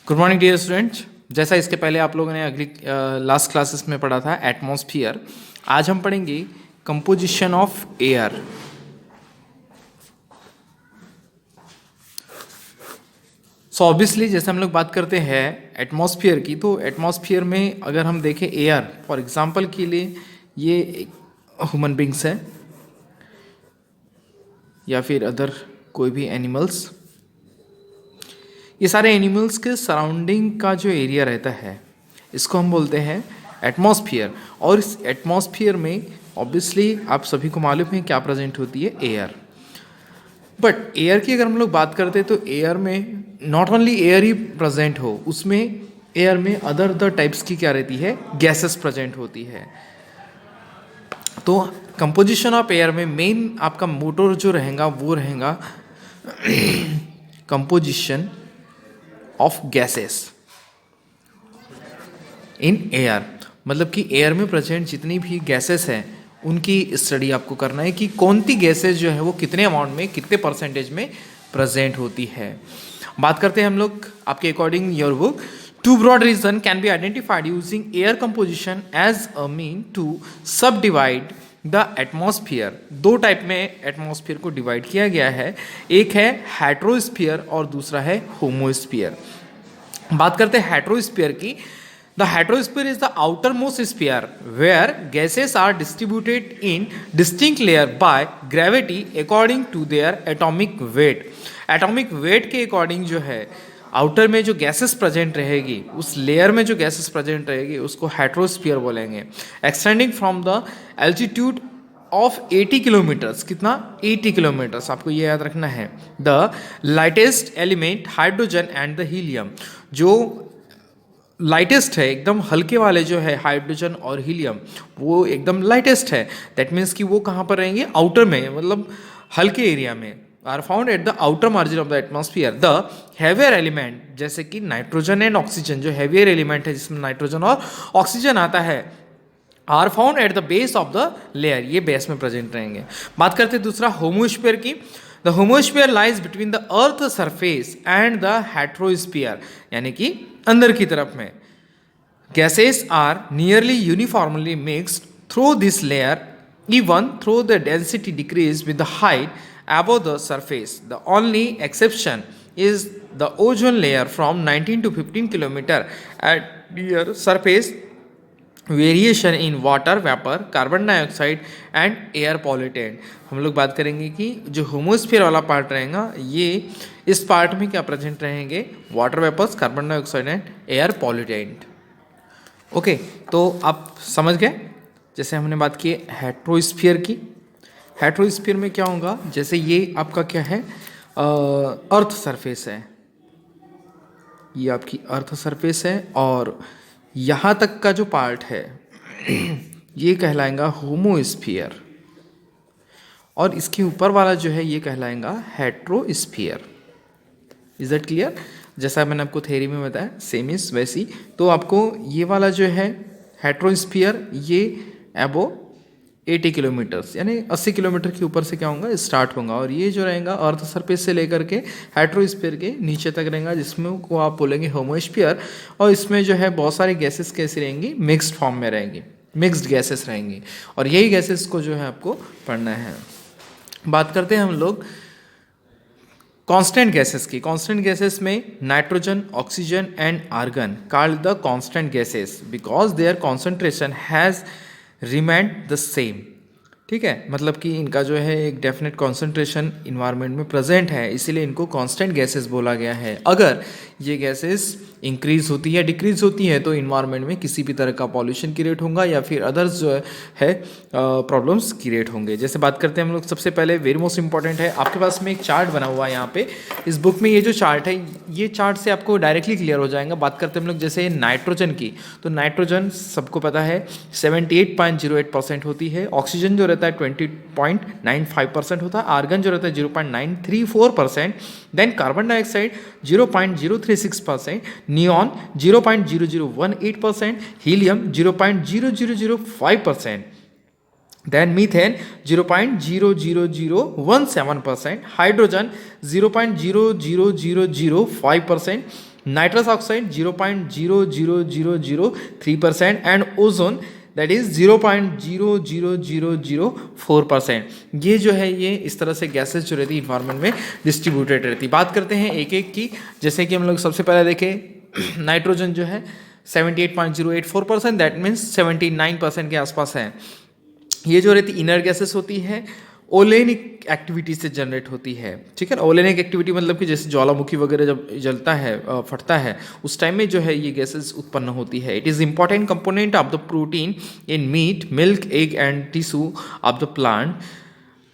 Good morning dear students. जैसा इसके पहले आप लोगों ने अगली लास्ट क्लासेस में पढ़ा था एटमॉस्फियर, आज हम पढ़ेंगे composition of air. So obviously जैसे हम लोग बात करते हैं एटमॉस्फियर की, तो एटमॉस्फियर में अगर हम देखें एयर, फॉर एग्जांपल के लिए ये ह्यूमन बींग्स है या फिर अदर कोई भी एनिमल्स, ये सारे एनिमल्स के सराउंडिंग का जो एरिया रहता है इसको हम बोलते हैं एटमॉस्फियर। और इस एटमॉस्फियर में ऑब्वियसली आप सभी को मालूम है क्या प्रेजेंट होती है, एयर। बट एयर की अगर हम लोग बात करते हैं तो एयर में not only air he present हो, उसमें एयर में अदर टाइप्स की क्या रहती है, गैसेस प्रेजेंट होती है। तो कंपोजिशन ऑफ एयर में मेन आपका मोटर जो रहेगा वो रहेगा composition of gases in air. मतलब कि एयर में प्रेजेंट जितनी भी गैसेस हैं उनकी स्टडी आपको करना है कि कौन सी गैसेस जो है वो कितने अमाउंट में, कितने परसेंटेज में प्रेजेंट होती है। बात करते हैं हम लोग आपके according your book, to broad region can be identified using air composition as a mean to subdivide the atmosphere. दो टाइप में एटमॉस्फियर को डिवाइड किया गया है, एक है हेट्रोस्फियर और दूसरा है होमोस्फियर। बात करते हैं हेट्रोस्फियर की। The heterosphere is the outer most sphere where gases are distributed in distinct layer by gravity according to their atomic weight. Atomic weight के अकॉर्डिंग जो है आउटर में जो गैसेस प्रेजेंट रहेगी, उस लेयर में जो गैसेस प्रेजेंट रहेगी उसको हेट्रोस्फियर बोलेंगे। Extending from the altitude of 80 kilometres, कितना 80 किलोमीटर्स, आपको ये याद रखना है। The lightest element hydrogen and the helium, जो लाइटेस्ट है एकदम हल्के वाले जो है हाइड्रोजन और हीलियम, वो एकदम लाइटेस्ट है। दैट मीन्स कि वो कहाँ पर रहेंगे, आउटर में, मतलब हल्के एरिया में, are found at the outer margin of the atmosphere. The heavier element जैसे कि नाइट्रोजन एंड ऑक्सीजन, जो हैवियर एलिमेंट है जिसमें नाइट्रोजन और ऑक्सीजन आता है, are found at the base of the layer, ये बेस में प्रेजेंट रहेंगे। बात करते हैं दूसरा होमोस्फीयर की। The homosphere lies between the earth surface and the heterosphere, यानी कि अंदर की तरफ में gases are nearly uniformly mixed through this layer even though the density decrease with the height above the surface. The only exception is the ozone layer from 19 to 15 kilometer at near surface. Variation in water vapour, carbon dioxide and air pollutant. हम लोग बात करेंगे कि जो homosphere वाला part रहेगा, ये इस पार्ट में क्या प्रेजेंट रहेंगे, water vapours, carbon dioxide and air pollutant. Okay, तो आप समझ गए। जैसे हमने बात की हेट्रोस्फीयर की, हेट्रोस्फीयर में क्या होगा, जैसे ये आपका क्या है, अर्थ सरफेस है, ये आपकी अर्थ सरफेस है, और यहाँ तक का जो पार्ट है ये कहलाएगा होमोस्फीयर, और इसके ऊपर वाला जो है ये कहलाएगा हेट्रोस्फीयर। Is that clear? जैसा मैंने आपको थ्योरी में बताया, सेम इज वैसी। तो आपको ये वाला जो है हेट्रोस्फीयर, ये एबो 80 किलोमीटर्स यानी 80 किलोमीटर के ऊपर से क्या होगा, स्टार्ट होगा, और ये जो रहेगा अर्थ सरफेस से लेकर के हेट्रोस्फीयर के नीचे तक रहेगा, जिसमें को आप बोलेंगे होमोस्फीयर। और इसमें जो है बहुत सारी गैसेस कैसी रहेंगी, मिक्स्ड फॉर्म में रहेंगी, मिक्स्ड गैसेस रहेंगी, और यही गैसेस को जो है आपको पढ़ना है। बात करते हैं हम लोग कांस्टेंट गैसेस की। कांस्टेंट गैसेस में nitrogen, oxygen and argon called the constant gases because their concentration has remained the same. ठीक है, मतलब कि इनका जो है एक डेफिनेट कॉन्सेंट्रेशन इन्वायरमेंट में प्रेजेंट है, इसीलिए इनको कांस्टेंट गैसेस बोला गया है। अगर ये गैसेस इंक्रीज होती है, डिक्रीज होती है, तो इन्वायरमेंट में किसी भी तरह का पॉल्यूशन क्रिएट होगा या फिर अदर्स जो है प्रॉब्लम्स क्रिएट होंगे। जैसे बात करते हैं हम लोग, सबसे पहले वेरी मोस्ट इंपॉर्टेंट है, आपके पास में एक चार्ट बना हुआ है यहाँ पे इस बुक में। ये जो चार्ट है, ये चार्ट से आपको डायरेक्टली क्लियर हो जाएगा। बात करते हैं हम लोग जैसे नाइट्रोजन की, तो नाइट्रोजन सबको पता है 78.08% होती है, ऑक्सीजन जो रहता है 20.95% होता है, आर्गन जो रहता है 0.934%, then carbon dioxide 0.036%, neon 0.0018%, helium 0.0005%, then methane 0.00017%, hydrogen 0.0005%, nitrous oxide 0.00003% and ozone that is 0.00004%। ये जो है ये इस तरह से गैसेस जो रहती है इन्वायरमेंट में डिस्ट्रीब्यूटेड रहती है। बात करते हैं एक एक की, जैसे कि हम लोग सबसे पहले देखें नाइट्रोजन जो है 78.084%, दैट मीन्स 79% के आसपास है। ये जो रहती इनर गैसेस होती है ओलेनिक एक्टिविटी से जनरेट होती है, ठीक है ना। ओलेनिक एक्टिविटी मतलब कि जैसे ज्वालामुखी वगैरह जब जलता है फटता है उस टाइम में जो है ये गैसेस उत्पन्न होती है। It is important component of the protein in meat, milk, egg and tissue of the plant,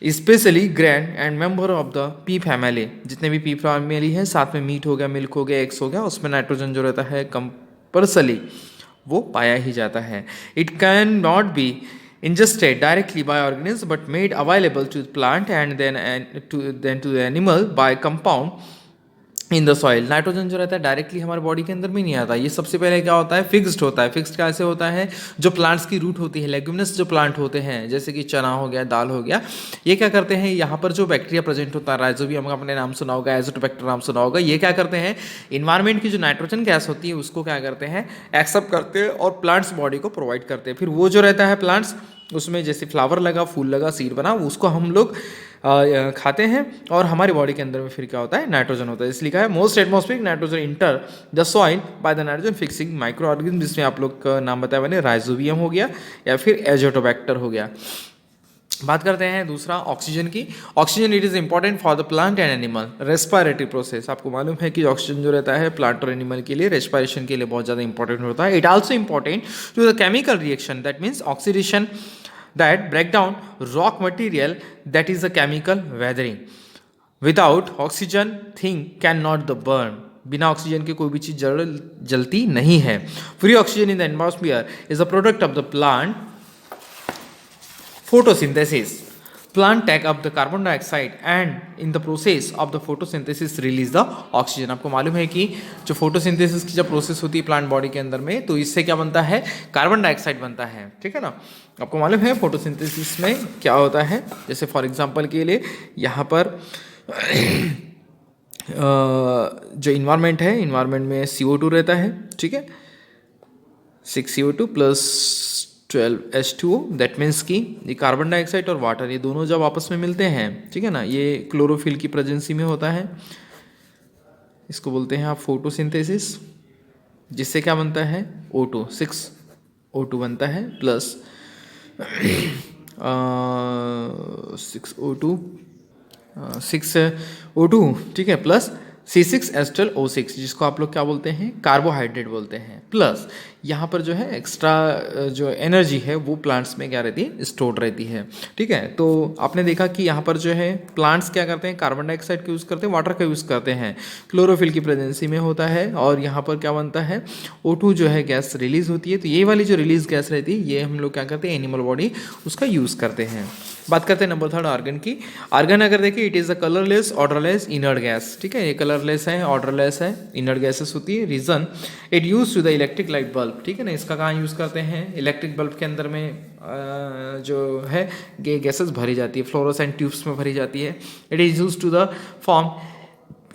specially grain and member of the pea family. जितने भी पी फैमिली है, साथ में मीट हो गया, मिल्क हो गया, एग्स हो गया, उसमें नाइट्रोजन जो रहता है कंपल्सरी वो पाया ही जाता है। It can not be ingested directly by organisms but made available to the plant and then to the animal by compound in the soil। Nitrogen जो रहता है डायरेक्टली हमारे बॉडी के अंदर भी नहीं आता। ये सबसे पहले क्या होता है, फिक्स्ड होता है। फिक्स्ड कैसे होता है, जो प्लांट्स की रूट होती है, लेग्यूमिनस जो प्लांट होते हैं जैसे कि चना हो गया, दाल हो गया, ये क्या करते हैं, यहाँ पर जो बैक्टीरिया प्रेजेंट होता है, राइजोबियम का आपने नाम सुना होगा, एजोटोबैक्टर नाम सुना होगा, ये क्या करते हैं, इन्वायरमेंट की जो नाइट्रोजन गैस होती है उसको क्या करते हैं, एक्सेप्ट करते हैं और प्लांट्स बॉडी को प्रोवाइड करते हैं। फिर वो जो रहता है प्लांट्स, उसमें जैसे फ्लावर लगा, फूल लगा, सीड बना, उसको हम लोग खाते हैं और हमारी बॉडी के अंदर में फिर क्या होता है, नाइट्रोजन होता है। इसलिए कहा है most atmospheric nitrogen enter the soil by the nitrogen fixing micro organism, जिसमें आप लोग का नाम बताया मैंने, राइजोबियम हो गया या फिर एजोटोबैक्टर हो गया। बात करते हैं दूसरा ऑक्सीजन की। Oxygen it is important for the plant and animal respiratory process. आपको मालूम है कि ऑक्सीजन जो रहता है प्लांट और एनिमल के लिए रेस्पिरेशन के लिए बहुत ज़्यादा इंपॉर्टेंट होता है। It also important to the chemical reaction, that means oxidation that break down rock material, that is a chemical weathering। without oxygen thing cannot the burn। बिना ऑक्सीजन के कोई भी चीज जलती नहीं है। Free oxygen in the atmosphere is a product of the plant photosynthesis। plant take up the carbon dioxide and in the process of the photosynthesis release the oxygen। आपको मालूम है कि जो फोटोसिंथेसिस की जब प्रोसेस होती है प्लांट बॉडी के अंदर में, तो इससे क्या बनता है, कार्बन डाइऑक्साइड बनता है, ठीक है ना। आपको मालूम है फोटोसिंथेसिस में क्या होता है, जैसे फॉर एग्जांपल के लिए यहाँ पर जो इन्वायरमेंट है, इन्वायरमेंट में CO2 रहता है, ठीक है, 6 CO2 plus 12 H2O, that means कि ये कार्बन डाइऑक्साइड और वाटर ये दोनों जब आपस में मिलते हैं, ठीक है ना, ये क्लोरोफिल की प्रेजेंसी में होता है, इसको बोलते हैं आप फोटोसिंथेसिस, जिससे क्या बनता है, O2, 6O2 बनता है प्लस 6O2, ठीक है, प्लस C6H12O6, जिसको आप लोग क्या बोलते हैं, कार्बोहाइड्रेट बोलते हैं, प्लस यहाँ पर जो है एक्स्ट्रा जो एनर्जी है वो प्लांट्स में क्या रहती है, स्टोर रहती है, ठीक है। तो आपने देखा कि यहाँ पर जो है प्लांट्स क्या करते हैं, कार्बन डाइऑक्साइड का यूज़ करते हैं, वाटर का यूज़ करते हैं, क्लोरोफिल की प्रेजेंसी में होता है, और यहाँ पर क्या बनता है, O2 जो है गैस रिलीज होती है। तो ये वाली जो रिलीज गैस रहती है ये हम लोग क्या करते हैं, एनिमल बॉडी उसका यूज़ करते हैं। बात करते हैं नंबर 3 आर्गन की। आर्गन अगर देखिए, it is a colourless odourless inert gas, ठीक है, ये कलरलेस है, ऑर्डरलेस है, इनर्ट गैसेस होती है। Reason it use to the electric light bulb, ठीक है ना, इसका कहाँ यूज़ करते हैं, इलेक्ट्रिक बल्ब के अंदर में जो है ये गैसेस भरी जाती है, फ्लोरोसेंट ट्यूब्स में भरी जाती है। It is use to the form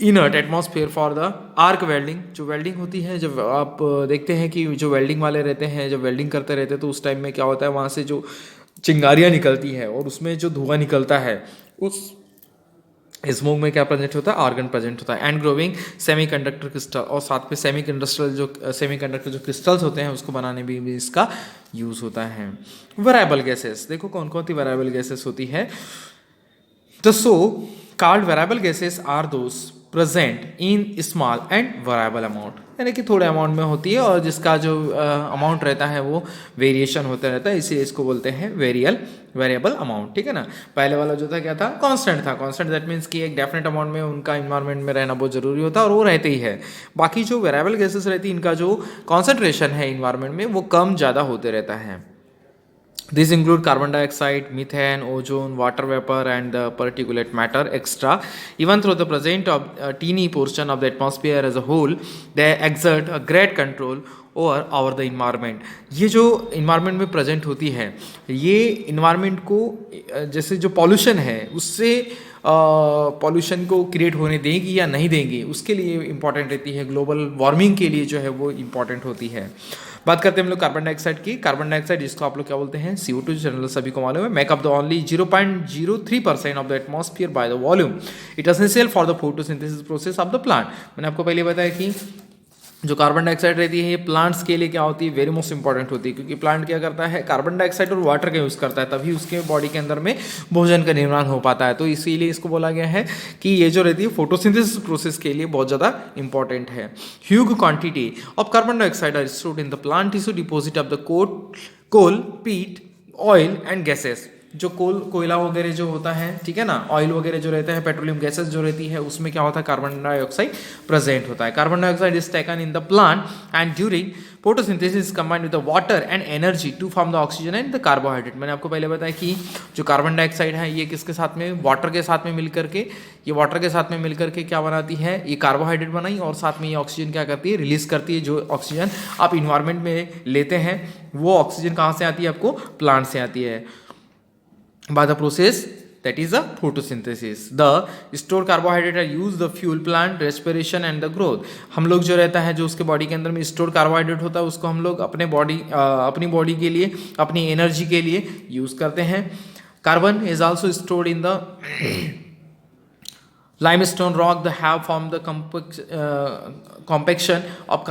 inert atmosphere for the arc welding. जो वेल्डिंग होती है, जब आप देखते हैं कि जो वेल्डिंग वाले रहते हैं, जब वेल्डिंग करते रहते हैं तो उस टाइम में क्या होता है, वहाँ से जो चिंगारियाँ निकलती है और उसमें जो धुआं निकलता है, उस स्मोक में क्या प्रेजेंट होता है, आर्गन प्रेजेंट होता है। एंड ग्रोविंग सेमीकंडक्टर क्रिस्टल, और साथ में सेमीकंडक्टर जो क्रिस्टल्स होते हैं उसको बनाने में भी इसका यूज़ होता है। वेरिएबल गैसेस, देखो कौन कौन सी वेरिएबल गैसेस होती है। The so called variable gases are those present in small and variable amount, यानी कि थोड़े अमाउंट में होती है और जिसका जो अमाउंट रहता है वो वेरिएशन होता रहता है, इसीलिए इसको बोलते हैं वेरिएबल अमाउंट, ठीक है ना। पहले वाला जो था क्या था, कांस्टेंट था। कांस्टेंट दैट मीन्स कि एक डेफिनेट अमाउंट में उनका इन्वायरमेंट में रहना बहुत जरूरी होता है और वो रहते ही है। बाकी जो वेरिएबल गैसेस रहती है इनका जो कॉन्सेंट्रेशन है इन्वायरमेंट में वो कम ज़्यादा होते रहता है। These include carbon dioxide, methane, ozone, water vapor, and the particulate matter extra. Even though the present of a teeny portion of the atmosphere as a whole, they exert a great control और our the environment. ये जो environment में present होती है, ये environment को जैसे जो पॉल्यूशन है उससे पॉल्यूशन को क्रिएट होने देंगी या नहीं देंगी, उसके लिए इंपॉर्टेंट रहती है। ग्लोबल वार्मिंग के लिए जो है वो इंपॉर्टेंट होती है। बात करते हैं हम लोग कार्बन डाइऑक्साइड की। कार्बन डाइऑक्साइड जिसको आप लोग क्या बोलते हैं, CO2, जनरल सभी को मालूम है। Makeup the only 0.03% of the atmosphere by the volume. It essential for the photosynthesis process of the plant. मैंने आपको पहले बताया कि जो कार्बन डाइऑक्साइड रहती है ये प्लांट्स के लिए क्या होती है, वेरी मोस्ट इंपॉर्टेंट होती है, क्योंकि प्लांट क्या करता है, कार्बन डाइऑक्साइड और वाटर का यूज़ करता है, तभी उसके बॉडी के अंदर में भोजन का निर्माण हो पाता है। तो इसीलिए इसको बोला गया है कि ये जो रहती है फोटोसिंथेसिस प्रोसेस के लिए बहुत ज़्यादा इंपॉर्टेंट है। Huge quantity of carbon dioxide are stored in the plant tissue deposit of the coal, peat, oil and gases. जो कोयला वगैरह जो होता है, ठीक है ना, ऑयल वगैरह जो रहता है, पेट्रोलियम गैसेस जो रहती है, उसमें क्या होता है, कार्बन डाइऑक्साइड प्रेजेंट होता है। Carbon dioxide is taken in the plant and during photosynthesis combined with the water and energy to form the oxygen and the carbohydrate. मैंने आपको पहले बताया कि जो कार्बन डाइऑक्साइड है ये किसके साथ में, वाटर के साथ में मिलकर के, ये वाटर के साथ में मिलकर के क्या बनाती है, ये कार्बोहाइड्रेट बनाई, और साथ में ये ऑक्सीजन क्या करती है, रिलीज करती है। जो ऑक्सीजन आप इन्वायरमेंट में लेते हैं वो ऑक्सीजन कहाँ से आती है, आपको प्लांट से आती है। By the process that is the photosynthesis, the stored carbohydrate are used the fuel plant respiration and the growth। हम लोग जो रहता है, जो उसके बॉडी के अंदर में स्टोर कार्बोहाइड्रेट होता है, उसको हम लोग अपनी बॉडी के लिए, अपनी एनर्जी के लिए यूज करते हैं। Carbon is also stored in the limestone rock that have formed the compaction of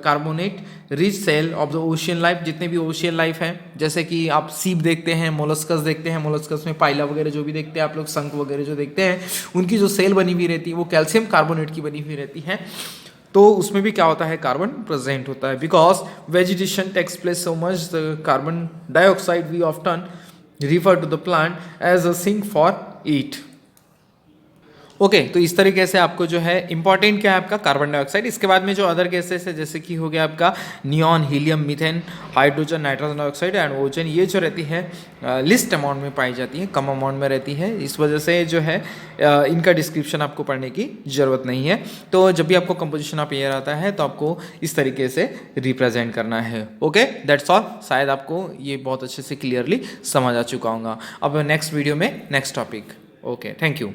carbonate rich cell of the ocean life। जितने भी ओशियन लाइफ हैं, जैसे कि आप सीप देखते हैं, मोलस्कस देखते हैं, मोलस्कस में पाइला वगैरह जो भी देखते हैं आप लोग, शंख वगैरह जो देखते हैं, उनकी जो सेल बनी हुई रहती है वो कैल्शियम कार्बोनेट की बनी हुई रहती है। तो उसमें भी क्या होता है, कार्बन प्रेजेंट होता है। Because vegetation takes place so much the carbon dioxide we often refer to the plant as a sink for it. Okay तो इस तरीके से आपको जो है इंपॉर्टेंट क्या है आपका कार्बन डाइऑक्साइड। इसके बाद में जो अदर गैसेस है, जैसे कि हो गया आपका neon, helium, methane, hydrogen, nitrogen dioxide and ozone, ये जो रहती है लिस्ट अमाउंट में पाई जाती है, कम अमाउंट में रहती है। इस वजह से जो है इनका डिस्क्रिप्शन आपको पढ़ने की ज़रूरत नहीं है। तो जब भी आपको कंपोजिशन ऑफ एयर आता है तो आपको इस तरीके से रिप्रेजेंट करना है। Okay that's all. शायद आपको ये बहुत अच्छे से क्लियरली समझ आ चुका होगा। अब नेक्स्ट वीडियो में next topic. Okay thank you.